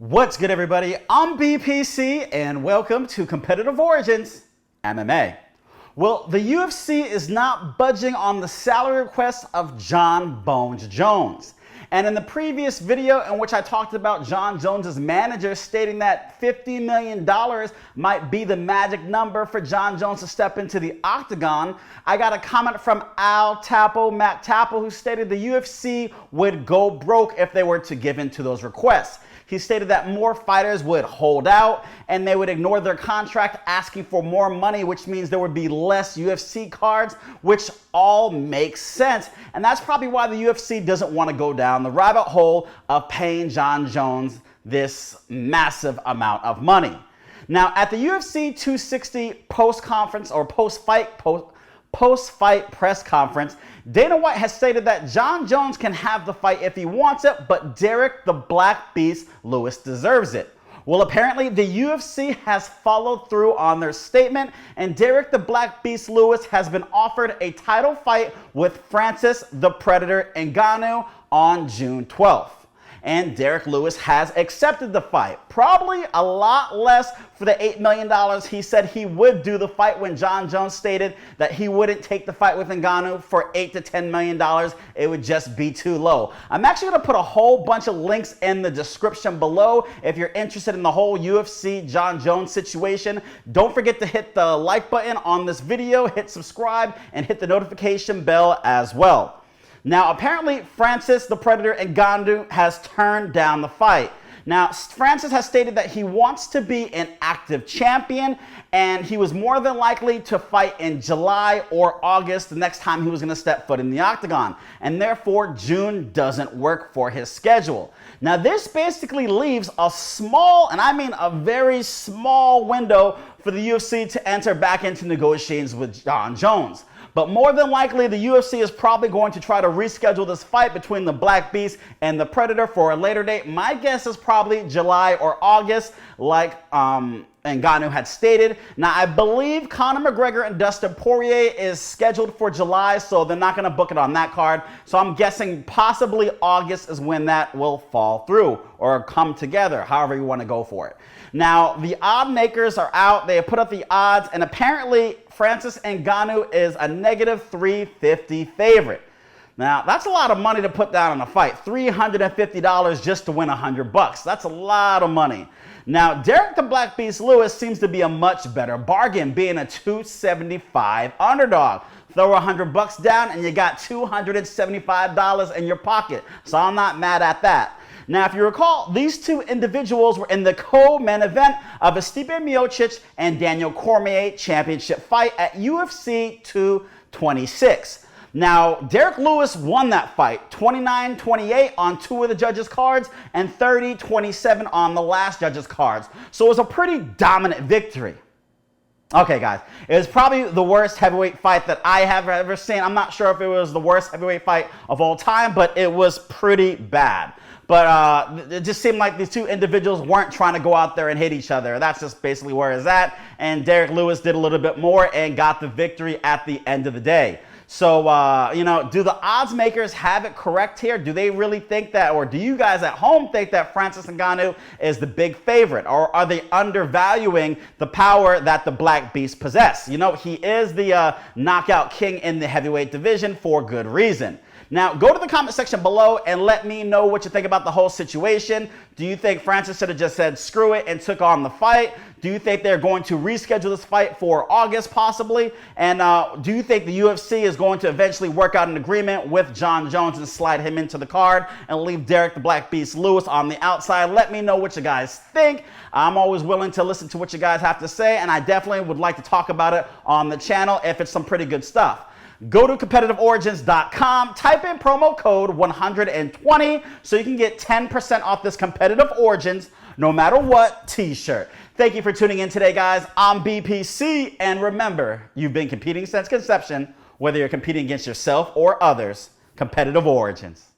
What's good, everybody? I'm BPC and welcome to Competitive Origins MMA. Well, the UFC is not budging on the salary request of Jon Jones. And in the previous video in which I talked about Jon Jones' manager stating that $50 million might be the magic number for Jon Jones to step into the octagon, I got a comment from Matt Tappo, who stated the UFC would go broke if they were to give in to those requests. He stated that more fighters would hold out and they would ignore their contract asking for more money, which means there would be less UFC cards, which all makes sense. And that's probably why the UFC doesn't want to go down the rabbit hole of paying Jon Jones this massive amount of money. Now, at the UFC 260 post-conference or post-fight press conference, Dana White has stated that Jon Jones can have the fight if he wants it, but Derrick the Black Beast Lewis deserves it. Well, apparently the UFC has followed through on their statement, and Derrick the Black Beast Lewis has been offered a title fight with Francis the Predator Ngannou on June 12th. And Derrick Lewis has accepted the fight. Probably a lot less for the $8 million he said he would do the fight when Jon Jones stated that he wouldn't take the fight with Ngannou for $8 to $10 million. It would just be too low. I'm actually going to put a whole bunch of links in the description below if you're interested in the whole UFC Jon Jones situation. Don't forget to hit the like button on this video, hit subscribe, and hit the notification bell as well. Now, apparently, Francis the Predator Ngannou has turned down the fight. Now, Francis has stated that he wants to be an active champion, and he was more than likely to fight in July or August the next time he was going to step foot in the octagon. And therefore, June doesn't work for his schedule. Now, this basically leaves a small, and I mean a very small window for the UFC to enter back into negotiations with Jon Jones. But more than likely, the UFC is probably going to try to reschedule this fight between the Black Beast and the Predator for a later date. My guess is probably July or August, like Ngannou had stated. Now, I believe Conor McGregor and Dustin Poirier is scheduled for July, so they're not going to book it on that card. So I'm guessing possibly August is when that will fall through or come together, however you want to go for it. Now, the odd makers are out. They have put up the odds, and apparently Francis Ngannou is a negative 350 favorite. Now, that's a lot of money to put down on a fight. $350 just to win $100. That's a lot of money. Now, Derrick the Black Beast Lewis seems to be a much better bargain, being a $275 underdog. Throw $100 down and you got $275 in your pocket. So I'm not mad at that. Now, if you recall, these two individuals were in the co-main event of a Stipe Miocic and Daniel Cormier championship fight at UFC 226. Now, Derrick Lewis won that fight 29-28 on two of the judges' cards and 30-27 on the last judge's cards. So it was a pretty dominant victory. Okay, guys, it was probably the worst heavyweight fight that I have ever seen. I'm not sure if it was the worst heavyweight fight of all time, but it was pretty bad. But it just seemed like these two individuals weren't trying to go out there and hit each other. That's just basically where it's at. And Derrick Lewis did a little bit more and got the victory at the end of the day. So, do the odds makers have it correct here? Do they really think that, or do you guys at home think that Francis Ngannou is the big favorite? Or are they undervaluing the power that the Black Beast possess? You know, he is the knockout king in the heavyweight division for good reason. Now, go to the comment section below and let me know what you think about the whole situation. Do you think Francis should have just said screw it and took on the fight? Do you think they're going to reschedule this fight for August possibly? And do you think the UFC is going to eventually work out an agreement with Jon Jones and slide him into the card and leave Derrick the Black Beast Lewis on the outside? Let me know what you guys think. I'm always willing to listen to what you guys have to say, and I definitely would like to talk about it on the channel if it's some pretty good stuff. Go to competitiveorigins.com, type in promo code 120 so you can get 10% off this Competitive Origins no matter what t-shirt. Thank you for tuning in today, guys. I'm BPC, and remember, you've been competing since conception, whether you're competing against yourself or others. Competitive Origins.